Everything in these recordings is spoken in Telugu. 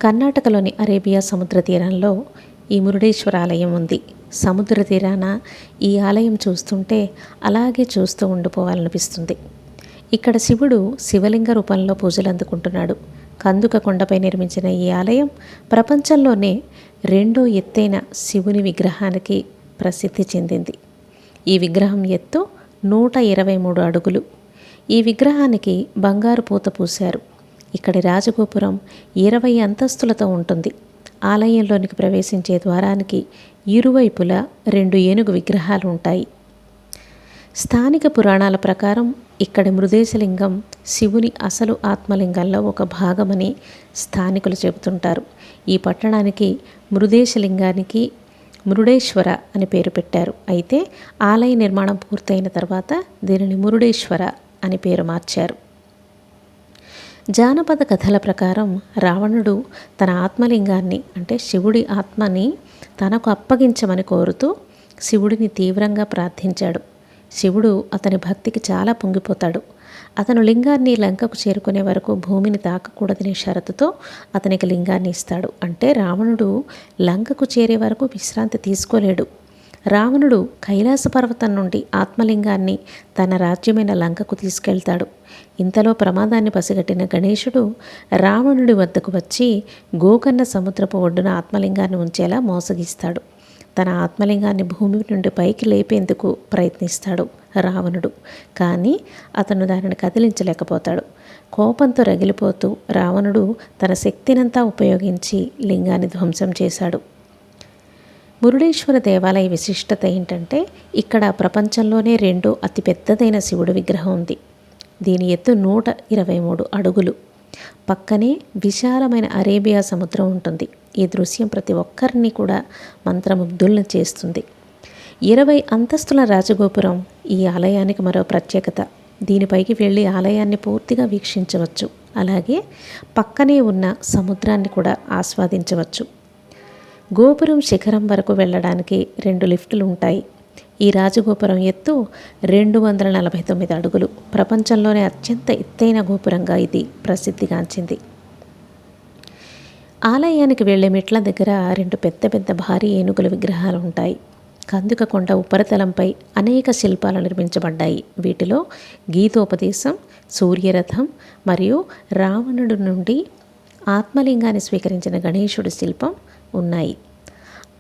కర్ణాటకలోని అరేబియా సముద్ర తీరంలో ఈ మురుడేశ్వర ఆలయం ఉంది. సముద్ర తీరాన ఈ ఆలయం చూస్తుంటే అలాగే చూస్తూ ఉండిపోవాలనిపిస్తుంది. ఇక్కడ శివుడు శివలింగ రూపంలో పూజలు అందుకుంటున్నాడు. కందుక కొండపై నిర్మించిన ఈ ఆలయం ప్రపంచంలోనే రెండో ఎత్తైన శివుని విగ్రహానికి ప్రసిద్ధి చెందింది. ఈ విగ్రహం ఎత్తు 123 అడుగులు. ఈ విగ్రహానికి బంగారు పూత పూశారు. ఇక్కడి రాజగోపురం 20 అంతస్తులతో ఉంటుంది. ఆలయంలోనికి ప్రవేశించే ద్వారానికి ఇరువైపులా 2 ఏనుగు విగ్రహాలు ఉంటాయి. స్థానిక పురాణాల ప్రకారం ఇక్కడి మృదేశలింగం శివుని అసలు ఆత్మలింగంలో ఒక భాగమని స్థానికులు చెబుతుంటారు. ఈ పట్టణానికి మృదేశలింగానికి మురుడేశ్వర అని పేరు పెట్టారు. అయితే ఆలయ నిర్మాణం పూర్తయిన తర్వాత దీనిని మురుడేశ్వర అని పేరు మార్చారు. జానపద కథల ప్రకారం రావణుడు తన ఆత్మలింగాన్ని అంటే శివుడి ఆత్మని తనకు అప్పగించమని కోరుతూ శివుడిని తీవ్రంగా ప్రార్థించాడు. శివుడు అతని భక్తికి చాలా పొంగిపోతాడు. అతను లింగాన్ని లంకకు చేరుకునే వరకు భూమిని తాకకూడదనే షరతుతో అతనికి లింగాన్ని ఇస్తాడు. అంటే రావణుడు లంకకు చేరే వరకు విశ్రాంతి తీసుకోలేడు. రావణుడు కైలాస పర్వతం నుండి ఆత్మలింగాన్ని తన రాజ్యమైన లంకకు తీసుకెళ్తాడు. ఇంతలో ప్రమాదాన్ని పసిగట్టిన గణేశుడు రావణుడి వద్దకు వచ్చి గోకర్ణ సముద్రపు ఒడ్డున ఆత్మలింగాన్ని ఉంచేలా మోసగిస్తాడు. తన ఆత్మలింగాన్ని భూమి నుండి పైకి లేపేందుకు ప్రయత్నిస్తాడు రావణుడు. కానీ అతను దానిని కదిలించలేకపోతాడు. కోపంతో రగిలిపోతూ రావణుడు తన శక్తినంతా ఉపయోగించి లింగాన్ని ధ్వంసం చేశాడు. మురుడేశ్వర దేవాలయ విశిష్టత ఏంటంటే ఇక్కడ ప్రపంచంలోనే రెండో అతిపెద్దదైన శివుడి విగ్రహం ఉంది. దీని ఎత్తు 123 అడుగులు. పక్కనే విశాలమైన అరేబియా సముద్రం ఉంటుంది. ఈ దృశ్యం ప్రతి ఒక్కరిని కూడా మంత్రముగ్ధుల్ని చేస్తుంది. 20 అంతస్తుల రాజగోపురం ఈ ఆలయానికి మరో ప్రత్యేకత. దీనిపైకి వెళ్ళి ఆలయాన్ని పూర్తిగా వీక్షించవచ్చు. అలాగే పక్కనే ఉన్న సముద్రాన్ని కూడా ఆస్వాదించవచ్చు. గోపురం శిఖరం వరకు వెళ్ళడానికి 2 లిఫ్టులు ఉంటాయి. ఈ రాజగోపురం ఎత్తు 249 అడుగులు. ప్రపంచంలోనే అత్యంత ఎత్తైన గోపురంగా ఇది ప్రసిద్ధిగాంచింది. ఆలయానికి వెళ్లే మెట్ల దగ్గర 2 పెద్ద పెద్ద భారీ ఏనుగుల విగ్రహాలు ఉంటాయి. కందుక కొండ ఉపరితలంపై అనేక శిల్పాలు నిర్మించబడ్డాయి. వీటిలో గీతోపదేశం, సూర్యరథం మరియు రావణుడి నుండి ఆత్మలింగాన్ని స్వీకరించిన గణేశుడి శిల్పం ఉన్నాయి.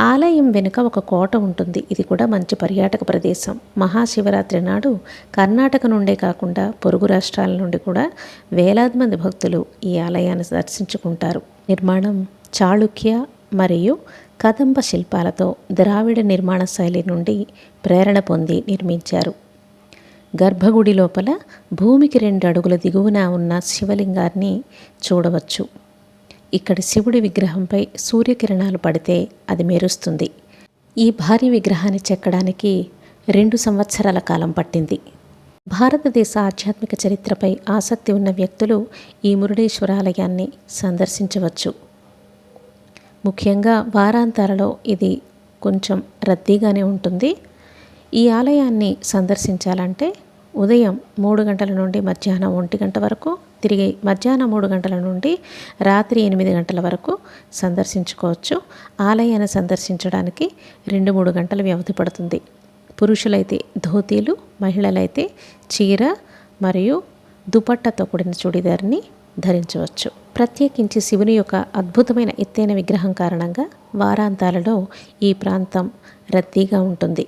ఆలయం వెనుక ఒక కోట ఉంటుంది. ఇది కూడా మంచి పర్యాటక ప్రదేశం. మహాశివరాత్రి నాడు కర్ణాటక నుండే కాకుండా పొరుగు రాష్ట్రాల నుండి కూడా వేలాది మంది భక్తులు ఈ ఆలయాన్ని దర్శించుకుంటారు. నిర్మాణం చాళుక్య మరియు కదంబ శిల్పాలతో ద్రావిడ నిర్మాణ శైలి నుండి ప్రేరణ పొంది నిర్మించారు. గర్భగుడి లోపల భూమికి 2 అడుగుల దిగువన ఉన్న శివలింగాన్ని చూడవచ్చు. ఇక్కడ శివుడి విగ్రహంపై సూర్యకిరణాలు పడితే అది మెరుస్తుంది. ఈ భారీ విగ్రహాన్ని చెక్కడానికి 2 సంవత్సరాల కాలం పట్టింది. భారతదేశ ఆధ్యాత్మిక చరిత్రపై ఆసక్తి ఉన్న వ్యక్తులు ఈ మురుడేశ్వర ఆలయాన్ని సందర్శించవచ్చు. ముఖ్యంగా వారాంతాలలో ఇది కొంచెం రద్దీగానే ఉంటుంది. ఈ ఆలయాన్ని సందర్శించాలంటే ఉదయం 3 గంటల నుండి మధ్యాహ్నం 1 గంట వరకు, తిరిగి మధ్యాహ్నం 3 గంటల నుండి రాత్రి 8 గంటల వరకు సందర్శించుకోవచ్చు. ఆలయాన్ని సందర్శించడానికి 2-3 గంటల వ్యవధి పడుతుంది. పురుషులైతే ధోతీలు, మహిళలైతే చీర మరియు దుపట్టాతో కూడిన చుడిదార్ని ధరించవచ్చు. ప్రత్యేకించి శివుని యొక్క అద్భుతమైన ఎత్తైన విగ్రహం కారణంగా వారాంతాలలో ఈ ప్రాంతం రద్దీగా ఉంటుంది.